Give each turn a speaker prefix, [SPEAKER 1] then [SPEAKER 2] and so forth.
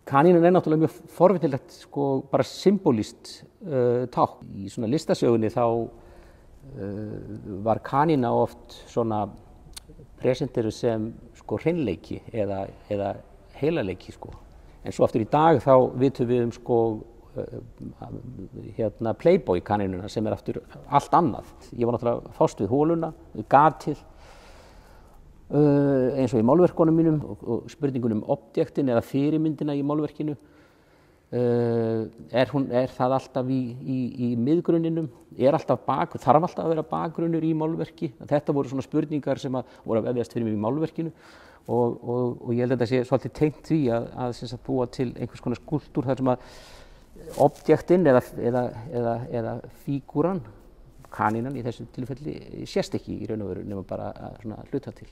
[SPEAKER 1] Kanínan náttúrulega mjög forvitnilegt sko bara symbolískt tákn. Í svona listasögunni þá var kanína oft svona presenteruð sem sko hreinleiki eða heilaleiki sko. En svo aftur í dag þá vitum við sko Playboy kanínuna sem aftur allt annað. Ég var náttúrulega að fást við holuna, við gatið eins og í málverkunum mínum og spurningunum objektin eða fyrirmyndina í málverkinu. Er það alltaf í miðgrunninum? Þarf alltaf að vera bakgrunnur í málverki? Þetta voru svona spurningar sem voru að vefjast fyrir mig í málverkinu og ég held að þetta sé svolítið tengt því að búa til einhvers konar skúlptúr þar sem að objektin eða fígúran, kanínan í þessu tilfelli, sést ekki í raun og veru nema bara svona hluta til.